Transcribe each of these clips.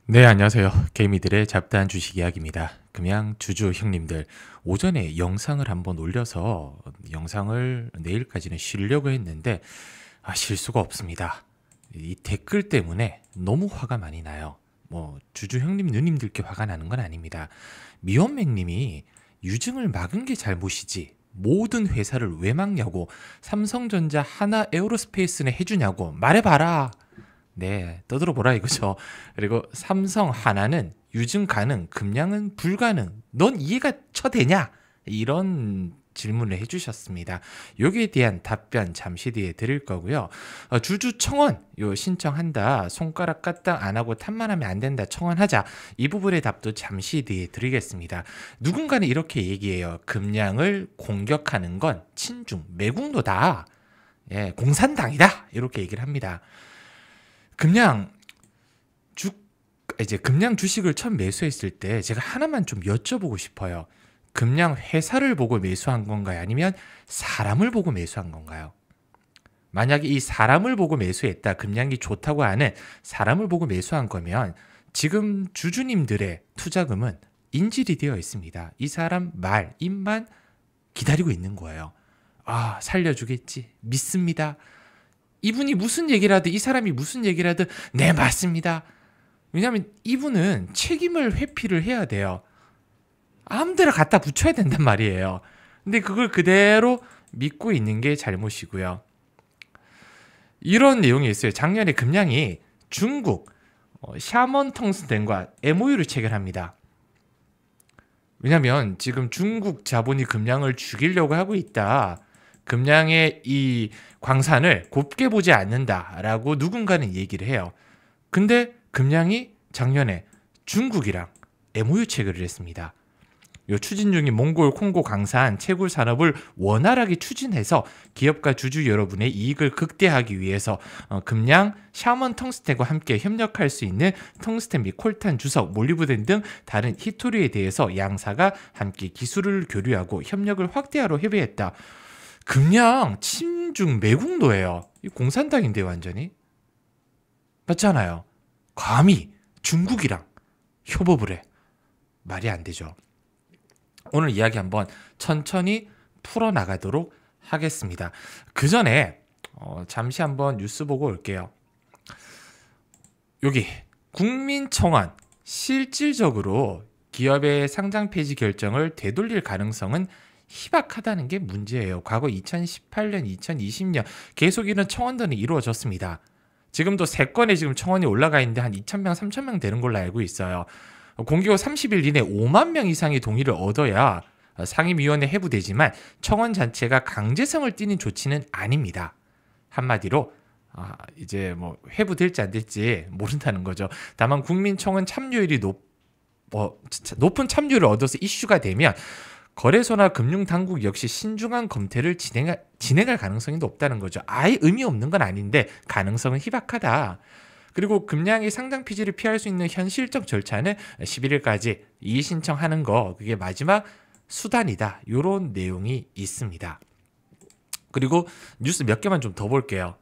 네, 안녕하세요. 개미들의 잡다한 주식 이야기입니다. 그냥 주주 형님들, 오전에 영상을 한번 올려서 영상을 내일까지는 쉬려고 했는데 쉴 수가 없습니다. 이 댓글 때문에 너무 화가 많이 나요. 뭐 주주 형님 누님들께 화가 나는 건 아닙니다. 미원맥님이 유증을 막은 게 잘못이지 모든 회사를 왜 막냐고, 삼성전자, 하나, 에어로스페이스는 해주냐고 말해봐라. 네, 떠들어보라 이거죠. 그리고 삼성 하나는 유증 가능, 금량은 불가능. 넌 이해가 처되냐? 이런 질문을 해주셨습니다. 여기에 대한 답변 잠시 뒤에 드릴 거고요. 주주 청원 요 신청한다. 손가락 까딱 안 하고 탓만 하면 안 된다. 청원하자. 이 부분의 답도 잠시 뒤에 드리겠습니다. 누군가는 이렇게 얘기해요. 금량을 공격하는 건 친중 매국노다. 예, 공산당이다. 이렇게 얘기를 합니다. 금량 금량 주식을 처음 매수했을 때 제가 하나만 좀 여쭤보고 싶어요. 금량 회사를 보고 매수한 건가요? 아니면 사람을 보고 매수한 건가요? 만약에 이 사람을 보고 매수했다, 금량이 좋다고 하는 사람을 보고 매수한 거면 지금 주주님들의 투자금은 인질이 되어 있습니다. 이 사람 말, 입만 기다리고 있는 거예요. 아, 살려주겠지. 믿습니다. 이분이 무슨 얘기를 하든, 이 사람이 무슨 얘기를 하든 네, 맞습니다. 왜냐하면 이분은 책임을 회피를 해야 돼요. 아무데나 갖다 붙여야 된단 말이에요. 근데 그걸 그대로 믿고 있는 게 잘못이고요. 이런 내용이 있어요. 작년에 금량이 중국 샤먼 텅스텐과 MOU를 체결합니다. 왜냐하면 지금 중국 자본이 금량을 죽이려고 하고 있다. 금량의 이 광산을 곱게 보지 않는다라고 누군가는 얘기를 해요. 근데 금량이 작년에 중국이랑 MOU 체결을 했습니다. 요 추진 중인 몽골 콩고 광산 채굴 산업을 원활하게 추진해서 기업과 주주 여러분의 이익을 극대화하기 위해서 금량, 샤먼 텅스텐과 함께 협력할 수 있는 텅스텐 및 콜탄 주석, 몰리브덴 등 다른 히토류에 대해서 양사가 함께 기술을 교류하고 협력을 확대하러 협의했다. 금량 친중 매국노예요. 이 공산당인데 완전히 맞잖아요. 감히 중국이랑 협업을 해. 말이 안 되죠. 오늘 이야기 한번 천천히 풀어나가도록 하겠습니다. 그 전에 잠시 한번 뉴스 보고 올게요. 여기 국민청원 실질적으로 기업의 상장 폐지 결정을 되돌릴 가능성은 희박하다는 게 문제예요. 과거 2018년, 2020년 계속 이런 청원들이 이루어졌습니다. 지금도 3건에 지금 청원이 올라가 있는데 한 2,000명, 3,000명 되는 걸로 알고 있어요. 공개후 30일 이내 5만 명 이상의 동의를 얻어야 상임위원회 회부되지만 청원 자체가 강제성을 띠는 조치는 아닙니다. 한마디로 이제 뭐 회부될지 안 될지 모른다는 거죠. 다만 국민청원 참여율이 높은 참여율을 얻어서 이슈가 되면 거래소나 금융당국 역시 신중한 검토를 진행할 가능성이 높다는 거죠. 아예 의미 없는 건 아닌데 가능성은 희박하다. 그리고 금량의 상장 폐지를 피할 수 있는 현실적 절차는 11일까지 이의 신청하는 거, 그게 마지막 수단이다. 이런 내용이 있습니다. 그리고 뉴스 몇 개만 좀 더 볼게요.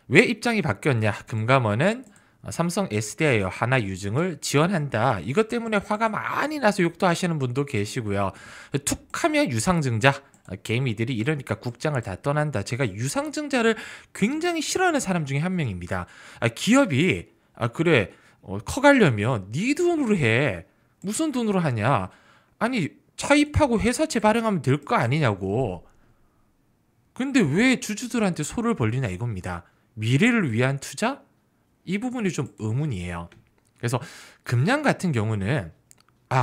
왜 입장이 바뀌었냐? 금감원은 삼성 SDI와 하나 유증을 지원한다. 이것 때문에 화가 많이 나서 욕도 하시는 분도 계시고요. 툭하면 유상증자. 개미들이 이러니까 국장을 다 떠난다. 제가 유상증자를 굉장히 싫어하는 사람 중에 한 명입니다. 기업이 그래 커가려면 네 돈으로 해. 무슨 돈으로 하냐? 아니 차입하고 회사채 발행하면 될 거 아니냐고. 근데 왜 주주들한테 소를 벌리냐 이겁니다. 미래를 위한 투자? 이 부분이 좀 의문이에요. 그래서 금량 같은 경우는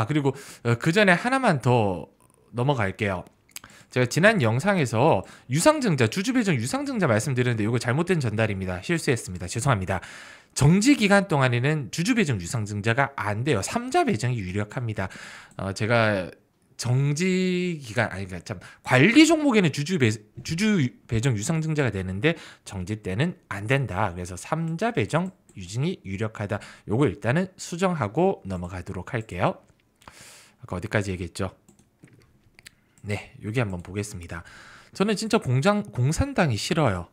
그리고 그 전에 하나만 더 넘어갈게요. 제가 지난 영상에서 유상증자, 주주배정 유상증자 말씀드렸는데 이거 잘못된 전달입니다. 실수했습니다. 죄송합니다. 정지 기간 동안에는 주주배정 유상증자가 안 돼요. 3자 배정이 유력합니다. 제가 정지 기간 관리 종목에는 주주 배정 유상증자가 되는데 정지 때는 안 된다. 그래서 3자 배정 유진이 유력하다. 요거 일단은 수정하고 넘어가도록 할게요. 아까 어디까지 얘기했죠? 네, 여기 한번 보겠습니다. 저는 진짜 공산당이 싫어요.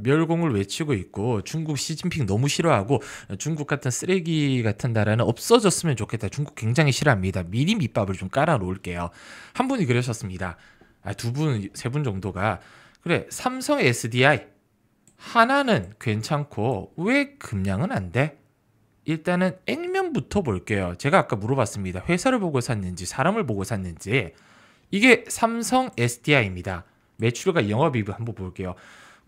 멸공을 외치고 있고 중국 시진핑 너무 싫어하고 중국 같은 쓰레기 같은 나라는 없어졌으면 좋겠다. 중국 굉장히 싫어합니다. 미리 밑밥을 좀 깔아 놓을게요. 한 분이 그러셨습니다. 두 분, 세 분 정도가 그래 삼성 SDI 하나는 괜찮고 왜 금량은 안 돼? 일단은 액면부터 볼게요. 제가 아까 물어봤습니다. 회사를 보고 샀는지 사람을 보고 샀는지. 이게 삼성 SDI입니다. 매출과 영업이익 한번 볼게요.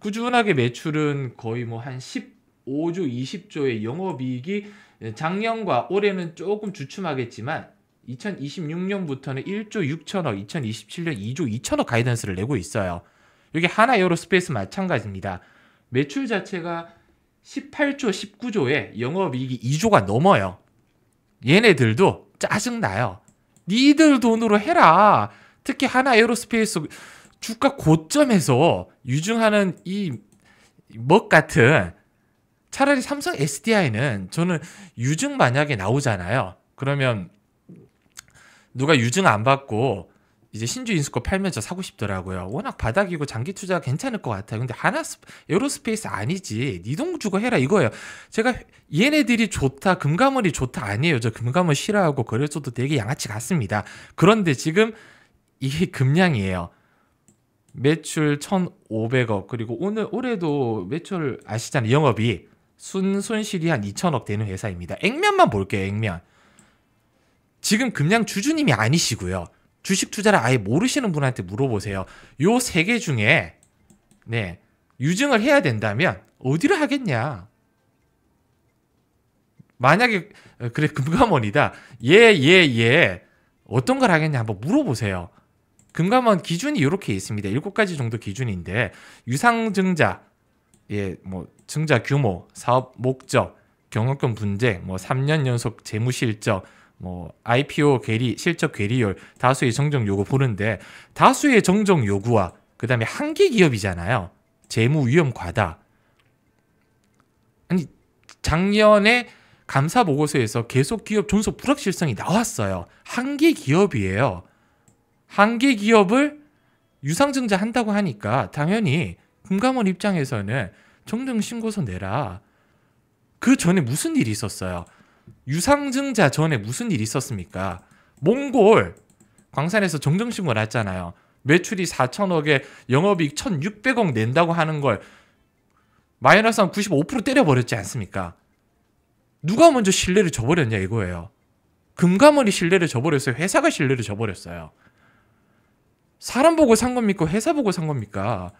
꾸준하게 매출은 거의 뭐 한 15조, 20조의 영업이익이 작년과 올해는 조금 주춤하겠지만 2026년부터는 1조 6천억, 2027년 2조 2천억 가이던스를 내고 있어요. 여기 하나 에어로스페이스 마찬가지입니다. 매출 자체가 18조, 19조에 영업이익이 2조가 넘어요. 얘네들도 짜증나요. 니들 돈으로 해라. 특히 하나 에어로스페이스 주가 고점에서 유증하는 이 먹 같은 차라리 삼성 SDI는 저는 유증 만약에 나오잖아요. 그러면 누가 유증 안 받고 이제 신주 인수거 팔면서 사고 싶더라고요. 워낙 바닥이고 장기 투자 괜찮을 것 같아요. 근데 하나 에어로스페이스 아니지. 니 돈 주고 해라 이거예요. 제가 얘네들이 좋다, 금감원이 좋다 아니에요. 저 금감원 싫어하고 거래소도 되게 양아치 같습니다. 그런데 지금 이게 금량이에요. 매출 1,500억 그리고 올해도 매출 아시잖아요. 영업이 순손실이 한 2천억 되는 회사입니다. 액면만 볼게요. 액면. 지금 금량 주주님이 아니시고요. 주식 투자를 아예 모르시는 분한테 물어보세요. 요 세 개 중에 네 유증을 해야 된다면 어디를 하겠냐? 만약에 그래 금감원이다. 얘 어떤 걸 하겠냐 한번 물어보세요. 금감원 기준이 이렇게 있습니다. 7가지 정도 기준인데 유상증자, 뭐 증자 규모, 사업 목적, 경영권 분쟁, 뭐 3년 연속 재무 실적, 뭐 IPO 괴리, 실적 괴리율, 다수의 정정 요구 보는데 다수의 정정 요구와 그다음에 한계 기업이잖아요. 재무 위험 과다. 아니 작년에 감사 보고서에서 계속 기업 존속 불확실성이 나왔어요. 한계 기업이에요. 한계 기업을 유상증자 한다고 하니까 당연히 금감원 입장에서는 정정 신고서 내라. 그 전에 무슨 일이 있었어요? 유상증자 전에 무슨 일이 있었습니까? 몽골 광산에서 정정 신고 났잖아요. 매출이 4천억에 영업이익 1,600억 낸다고 하는 걸 마이너스 한 95% 때려버렸지 않습니까? 누가 먼저 신뢰를 저버렸냐 이거예요. 금감원이 신뢰를 저버렸어요. 회사가 신뢰를 저버렸어요. 사람 보고 산 겁니까? 회사 보고 산 겁니까?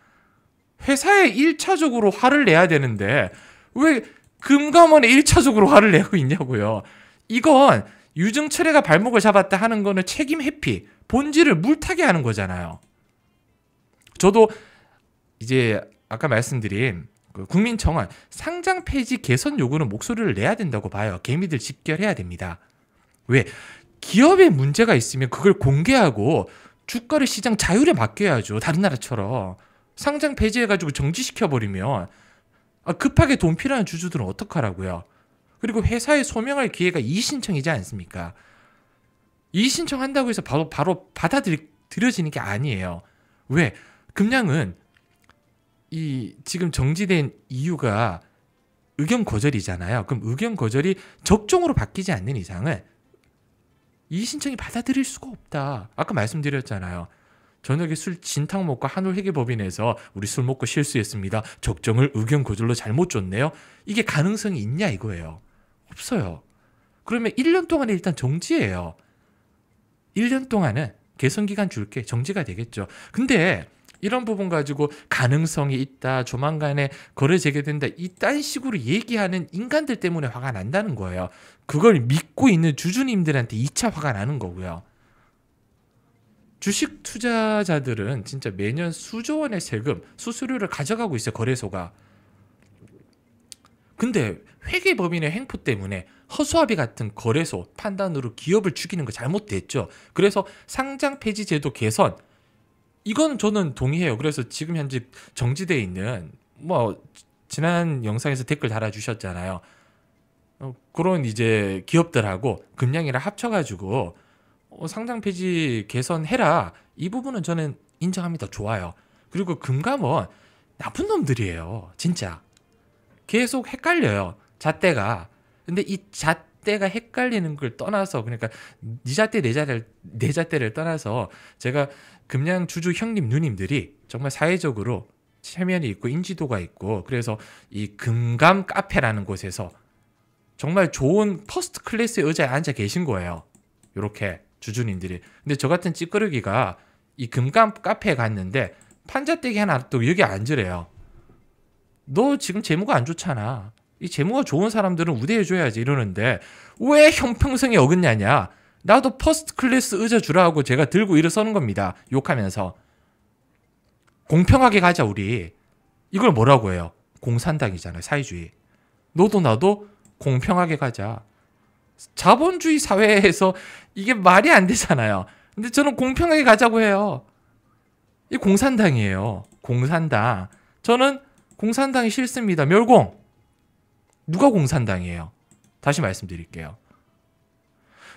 회사에 1차적으로 화를 내야 되는데 왜 금감원에 1차적으로 화를 내고 있냐고요. 이건 유증철회가 발목을 잡았다 하는 거는 책임 회피, 본질을 물타기 하는 거잖아요. 저도 이제 아까 말씀드린 그 국민청원 상장 폐지 개선 요구는 목소리를 내야 된다고 봐요. 개미들 집결해야 됩니다. 왜? 기업에 문제가 있으면 그걸 공개하고 주가를 시장 자율에 맡겨야죠. 다른 나라처럼. 상장 폐지해가지고 정지시켜버리면 급하게 돈 필요한 주주들은 어떡하라고요. 그리고 회사에 소명할 기회가 이의신청이지 않습니까? 이의신청한다고 해서 바로 받아들여지는 게 아니에요. 왜? 금량은 이 지금 정지된 이유가 의견 거절이잖아요. 그럼 의견 거절이 적종으로 바뀌지 않는 이상은 이의신청이 받아들일 수가 없다. 아까 말씀드렸잖아요. 저녁에 술 진탕 먹고 한올 회계법인에서 우리 술 먹고 실수했습니다. 적정을 의견 거절로 잘못 줬네요. 이게 가능성이 있냐 이거예요. 없어요. 그러면 1년 동안에 일단 정지예요. 1년 동안은 개선기간 줄게 정지가 되겠죠. 근데 이런 부분 가지고 가능성이 있다. 조만간에 거래 재개된다. 이딴 식으로 얘기하는 인간들 때문에 화가 난다는 거예요. 그걸 믿고 있는 주주님들한테 2차 화가 나는 거고요. 주식 투자자들은 진짜 매년 수조 원의 세금, 수수료를 가져가고 있어요. 거래소가. 근데 회계법인의 횡포 때문에 허수아비 같은 거래소 판단으로 기업을 죽이는 거 잘못됐죠. 그래서 상장 폐지 제도 개선 이건 저는 동의해요. 그래서 지금 현재 정지되어 있는 뭐 지난 영상에서 댓글 달아주셨잖아요. 그런 이제 기업들하고 금량이랑 합쳐가지고 상장 폐지 개선해라. 이 부분은 저는 인정합니다. 좋아요. 그리고 금감원 나쁜 놈들이에요. 진짜. 계속 헷갈려요. 잣대가. 근데 이 잣대가 헷갈리는 걸 떠나서, 그러니까 네 잣대 내 잣대를 떠나서 제가 금양 주주 형님 누님들이 정말 사회적으로 체면이 있고 인지도가 있고, 그래서 이 금감 카페라는 곳에서 정말 좋은 퍼스트 클래스의 의자에 앉아 계신 거예요. 요렇게 주주님들이. 근데 저 같은 찌끄러기가 이 금감 카페에 갔는데 판잣대기 하나 또 여기 앉으래요. 너 지금 재무가 안 좋잖아. 이 재무가 좋은 사람들은 우대해줘야지 이러는데 왜 형평성에 어긋나냐. 나도 퍼스트 클래스 의자 주라고 제가 들고 일어서는 겁니다. 욕하면서. 공평하게 가자 우리. 이걸 뭐라고 해요? 공산당이잖아요. 사회주의. 너도 나도 공평하게 가자. 자본주의 사회에서 이게 말이 안 되잖아요. 근데 저는 공평하게 가자고 해요. 이 공산당이에요. 공산당. 저는 공산당이 싫습니다. 멸공. 누가 공산당이에요? 다시 말씀드릴게요.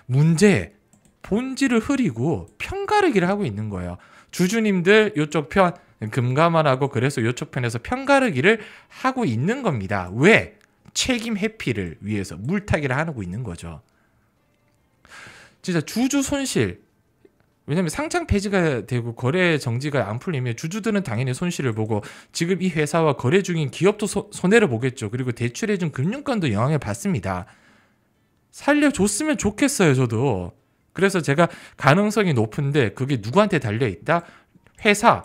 문제의 본질을 흐리고 편가르기를 하고 있는 거예요. 주주님들 요쪽 편 금감원하고 그래서 요쪽 편에서 편가르기를 하고 있는 겁니다. 왜? 책임 회피를 위해서 물타기를 하고 있는 거죠. 진짜 주주 손실. 왜냐하면 상장 폐지가 되고 거래 정지가 안 풀리면 주주들은 당연히 손실을 보고 지금 이 회사와 거래 중인 기업도 손해를 보겠죠. 그리고 대출해준 금융권도 영향을 받습니다. 살려줬으면 좋겠어요. 저도. 그래서 제가 가능성이 높은데 그게 누구한테 달려있다? 회사,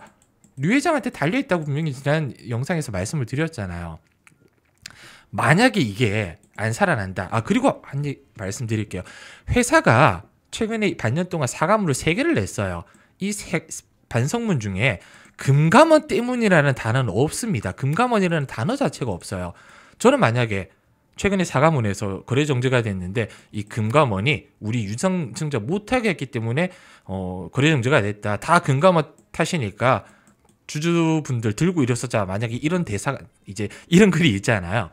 류 회장한테 달려있다고 분명히 지난 영상에서 말씀을 드렸잖아요. 만약에 이게 안 살아난다. 그리고 한 얘기 말씀드릴게요. 회사가 최근에 반년 동안 사과문을 3개를 냈어요. 이 반성문 중에 금감원 때문이라는 단어는 없습니다. 금감원이라는 단어 자체가 없어요. 저는 만약에 최근에 사과문에서 거래 정지가 됐는데 이 금감원이 우리 유상증자 못하게 했기 때문에 거래 정지가 됐다. 다 금감원 탓이니까 주주분들 들고 일어서자. 만약에 이런 대사가 이제 이런 글이 있잖아요.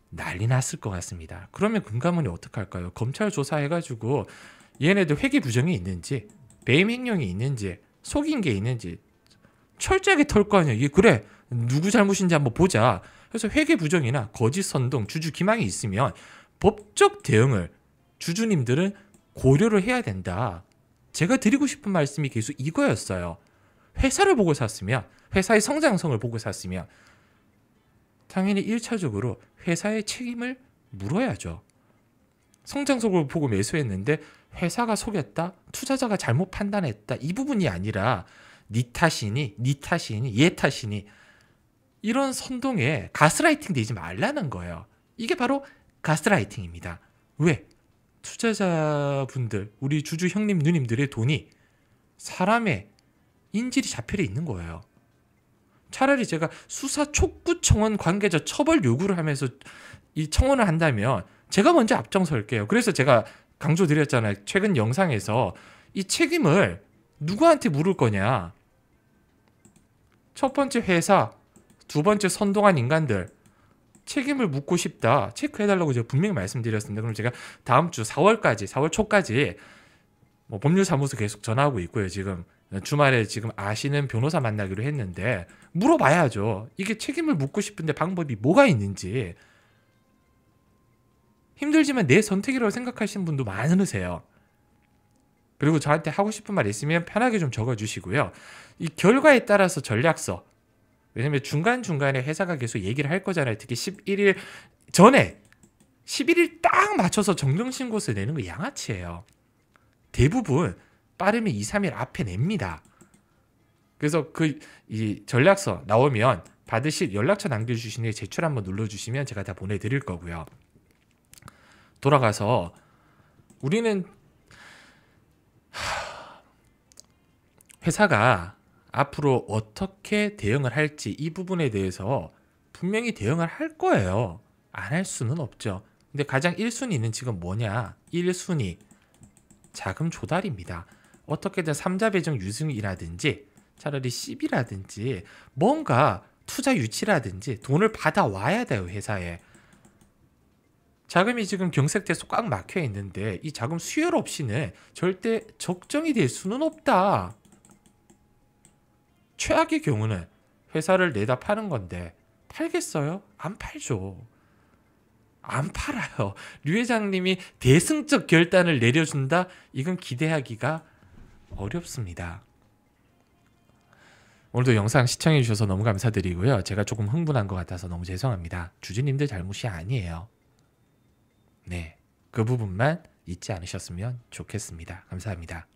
난리 났을 것 같습니다. 그러면 금감원이 어떡할까요? 검찰 조사해가지고 얘네들 회계 부정이 있는지 배임 횡령이 있는지 속인 게 있는지 철저하게 털 거 아니야. 이게 그래 누구 잘못인지 한번 보자. 그래서 회계 부정이나 거짓 선동, 주주 기망이 있으면 법적 대응을 주주님들은 고려를 해야 된다. 제가 드리고 싶은 말씀이 계속 이거였어요. 회사를 보고 샀으면, 회사의 성장성을 보고 샀으면 당연히 1차적으로 회사의 책임을 물어야죠. 성장성을 보고 매수했는데 회사가 속였다? 투자자가 잘못 판단했다? 이 부분이 아니라 니 탓이니 얘 탓이니 이런 선동에 가스라이팅 되지 말라는 거예요. 이게 바로 가스라이팅입니다. 왜? 투자자분들, 우리 주주 형님 누님들의 돈이 사람의 인질이 잡혀 있는 거예요. 차라리 제가 수사 촉구 청원 관계자 처벌 요구를 하면서 이 청원을 한다면 제가 먼저 앞장설게요. 그래서 제가 강조드렸잖아요. 최근 영상에서 이 책임을 누구한테 물을 거냐. 첫 번째 회사, 두 번째 선동한 인간들 책임을 묻고 싶다. 체크해달라고 제가 분명히 말씀드렸습니다. 그럼 제가 다음 주 4월 초까지 법률사무소 계속 전화하고 있고요. 지금 주말에 지금 아시는 변호사 만나기로 했는데 물어봐야죠. 이게 책임을 묻고 싶은데 방법이 뭐가 있는지. 힘들지만 내 선택이라고 생각하시는 분도 많으세요. 그리고 저한테 하고 싶은 말 있으면 편하게 좀 적어주시고요. 이 결과에 따라서 전략서. 왜냐면 중간중간에 회사가 계속 얘기를 할 거잖아요. 특히 11일 전에 11일 딱 맞춰서 정정신고서 내는 거 양아치예요. 대부분 빠르면 2, 3일 앞에 냅니다. 그래서 이 전략서 나오면 받으실 연락처 남겨주시는 제출 한번 눌러주시면 제가 다 보내드릴 거고요. 돌아가서 우리는 회사가 앞으로 어떻게 대응을 할지 이 부분에 대해서 분명히 대응을 할 거예요. 안 할 수는 없죠. 근데 가장 1순위는 지금 뭐냐? 1순위 자금 조달입니다. 어떻게든 3자 배정 유승이라든지 차라리 10이라든지 뭔가 투자 유치라든지 돈을 받아와야 돼요. 회사에. 자금이 지금 경색돼서 꽉 막혀 있는데 이 자금 수혈 없이는 절대 적정이 될 수는 없다. 최악의 경우는 회사를 내다 파는 건데 팔겠어요? 안 팔죠. 안 팔아요. 류 회장님이 대승적 결단을 내려준다? 이건 기대하기가 어렵습니다. 오늘도 영상 시청해 주셔서 너무 감사드리고요. 제가 조금 흥분한 것 같아서 너무 죄송합니다. 주주님들 잘못이 아니에요. 네, 그 부분만 잊지 않으셨으면 좋겠습니다. 감사합니다.